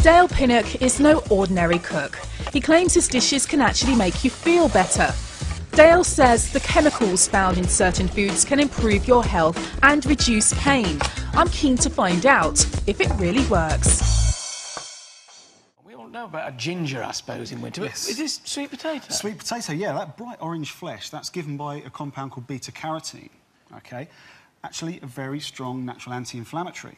Dale Pinnock is no ordinary cook. He claims his dishes can actually make you feel better. Dale says the chemicals found in certain foods can improve your health and reduce pain. I'm keen to find out if it really works. We all know about a ginger, I suppose, in winter. Yes. Is this sweet potato? Sweet potato, yeah. That bright orange flesh, that's given by a compound called beta-carotene, OK? Actually, a very strong natural anti-inflammatory.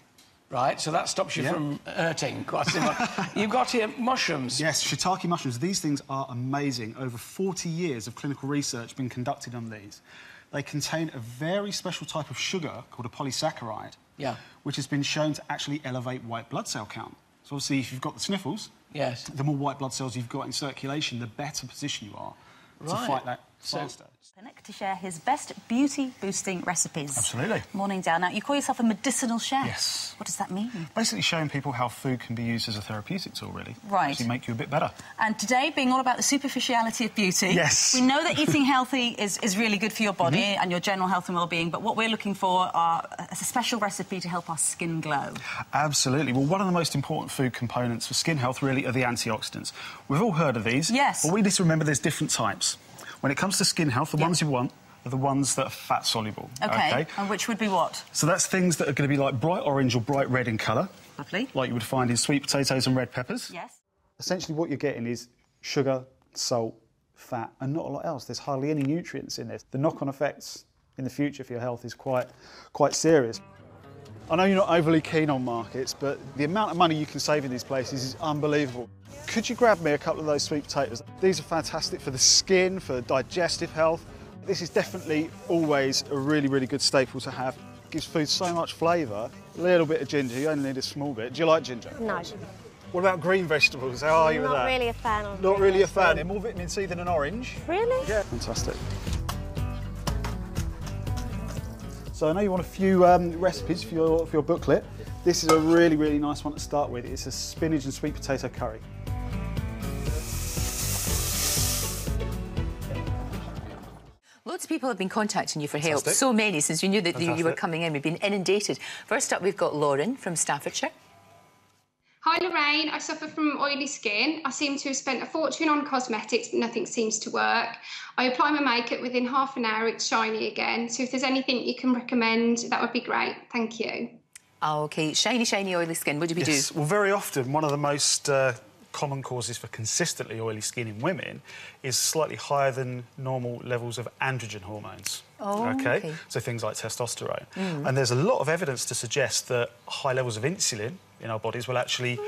Right, so that stops you from hurting quite so much. You've got here mushrooms. Yes, shiitake mushrooms. These things are amazing. Over 40 years of clinical research been conducted on these. They contain a very special type of sugar called a polysaccharide, which has been shown to actually elevate white blood cell count. So obviously, if you've got the sniffles, the more white blood cells you've got in circulation, the better position you are to fight that faster. Pinnock to share his best beauty-boosting recipes. Absolutely. Morning, Dale. Now, you call yourself a medicinal chef. Yes. What does that mean? Basically showing people how food can be used as a therapeutic tool, really. Right. To make you a bit better. And today, being all about the superficiality of beauty... Yes. We know that eating healthy is really good for your body and your general health and well-being, but what we're looking for is a special recipe to help our skin glow. Absolutely. Well, one of the most important food components for skin health, really, are the antioxidants. We've all heard of these. Yes. But we need to remember there's different types. When it comes to skin health, the ones you want are the ones that are fat-soluble. OK, and which would be what? So that's things that are going to be like bright orange or bright red in colour. Lovely. Like you would find in sweet potatoes and red peppers. Yes. Essentially what you're getting is sugar, salt, fat, and not a lot else. There's hardly any nutrients in this. The knock-on effects in the future for your health is quite serious. I know you're not overly keen on markets, but the amount of money you can save in these places is unbelievable. Could you grab me a couple of those sweet potatoes? These are fantastic for the skin, for digestive health. This is definitely always a really, really good staple to have. It gives food so much flavour. A little bit of ginger, you only need a small bit. Do you like ginger? No. What about green vegetables? How are you with that? Not really a fan of Not really a fan. They're more vitamin C than an orange. Really? Yeah. Fantastic. So I know you want a few recipes for your booklet. This is a really, really nice one to start with. It's a spinach and sweet potato curry. Loads of people have been contacting you for help. So many, since we knew that you were coming in. We've been inundated. First up, we've got Lauren from Staffordshire. Hi Lorraine, I suffer from oily skin. I seem to have spent a fortune on cosmetics, but nothing seems to work. I apply my makeup, within half an hour it's shiny again. So if there's anything you can recommend, that would be great. Thank you. Oh, OK, shiny, shiny, oily skin. What do we do? Well, very often, one of the most common causes for consistently oily skin in women is slightly higher than normal levels of androgen hormones. Oh, OK. So things like testosterone. And there's a lot of evidence to suggest that high levels of insulin in our bodies will actually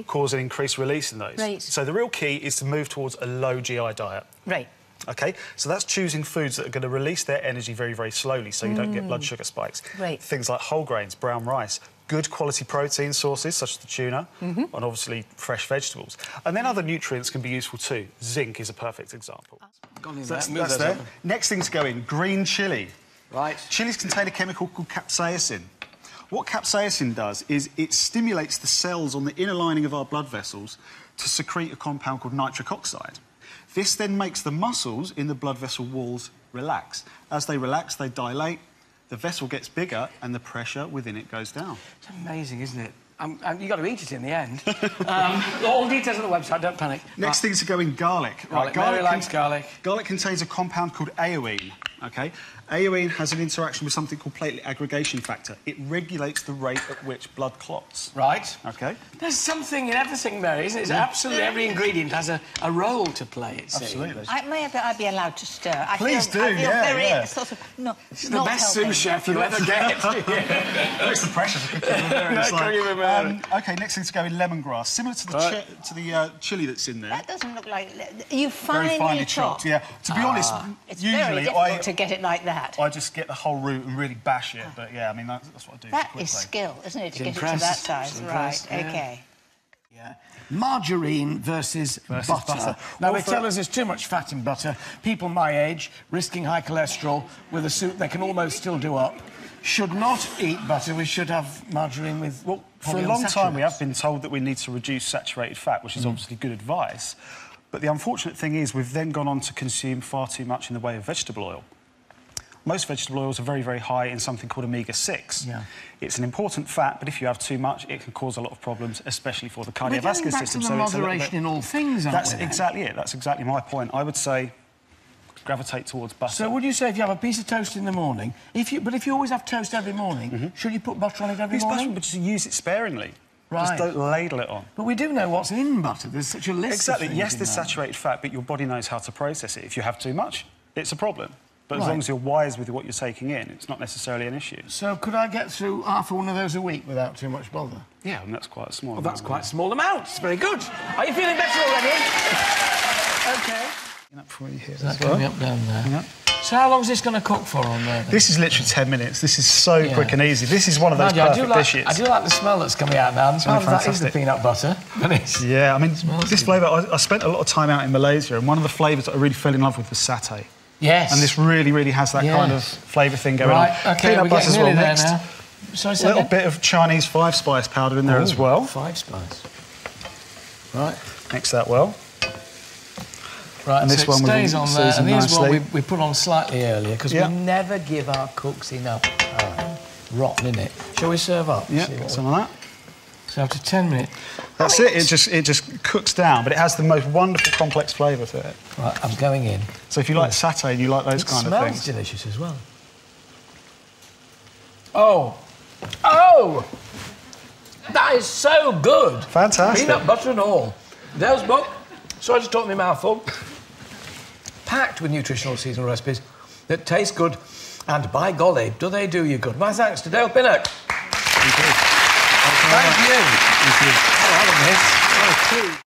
cause an increased release in those. Right. So the real key is to move towards a low GI diet. Right. OK, so that's choosing foods that are going to release their energy very, very slowly so you don't get blood sugar spikes. Right. Things like whole grains, brown rice, good quality protein sources such as the tuna, and obviously fresh vegetables. And then other nutrients can be useful too. Zinc is a perfect example. That's there. Next thing to go in, green chilli. Right. Chilies contain a chemical called capsaicin. What capsaicin does is it stimulates the cells on the inner lining of our blood vessels to secrete a compound called nitric oxide. This then makes the muscles in the blood vessel walls relax. As they relax, they dilate, the vessel gets bigger and the pressure within it goes down. It's amazing, isn't it? You've got to eat it in the end. All details on the website, don't panic. Next thing to go in, garlic. Garlic likes garlic. Garlic contains a compound called ayoine, OK? Ayoine has an interaction with something called platelet aggregation factor. It regulates the rate at which blood clots. Right. OK? There's something in everything, Mary, isn't it? It's absolutely every ingredient has a role to play, it seems. Absolutely. I be allowed to stir? Please do, I feel very sort of It's the best sous chef you'll ever get. It's the pressure for cooking. OK, next thing to go in, lemongrass. Similar to the chilli that's in there. That doesn't look like... You very finely chopped, yeah. To be honest, it's usually very difficult to get it like that. I just get the whole root and really bash it, but yeah, I mean, that's what I do. That is skill, isn't it, to get it to that size? Right, OK. Yeah. Margarine versus butter. Now, they tell us there's too much fat in butter. People my age, risking high cholesterol with a soup they can almost still do up, should not eat butter. We should have margarine with... Well, for a long time, we have been told that we need to reduce saturated fat, which is obviously good advice. But the unfortunate thing is we've then gone on to consume far too much in the way of vegetable oil. most vegetable oils are very, very high in something called omega-6. Yeah. It's an important fat, but if you have too much, it can cause a lot of problems, especially for the cardiovascular We're getting back system. to the moderation in all things, aren't we? That's exactly it. That's exactly my point. I would say gravitate towards butter. So would you say if you have a piece of toast in the morning, if you always have toast every morning, should you put butter on it every morning? Butter, but just use it sparingly. Right. Just don't ladle it on. But we do know what's in butter. There's such a list Exactly. of things Yes, in there's that. saturated fat, but your body knows how to process it. If you have too much, it's a problem. But as Right. long as you're wise with what you're taking in, it's not necessarily an issue. So could I get through half of one of those a week without too much bother? Yeah, and that's quite a small Well, amount. that's quite a small amount. It's very good. Are you feeling better already? OK. For you here Is that coming up down there? Yeah. So how long is this going to cook for on there? Then? This is literally 10 minutes. This is so quick and easy. This is one of those perfect dishes. I do like the smell that's coming out now. And part of that is the peanut butter. Yeah, I mean, this flavour, I spent a lot of time out in Malaysia, and one of the flavours that I really fell in love with was satay. Yes. And this really, really has that kind of flavour thing going on. OK, peanut we're butter as getting well nearly there mixed. now. Sorry, A little bit of Chinese 5-spice powder in there as well. 5-spice. Right. Mix that well. Right, and this so one it stays on there, and here's nicely. one we put on slightly earlier, because we never give our cooks enough time. Rotten, isn't it? Shall we serve up? Yeah, some of that. So after 10 minutes... That's it, it just cooks down, but it has the most wonderful, complex flavour to it. Right, I'm going in. So if you like satay and you like those kind of things... It smells delicious as well. Oh! Oh! That is so good! Fantastic. Peanut butter and all. Dale's book, sorry to talk my mouth full, packed with nutritional seasonal recipes that taste good, and by golly, do they do you good. My thanks to Dale Pinnock. Thank you. Thank you. Thank you. Oh, I love this. Oh, cool.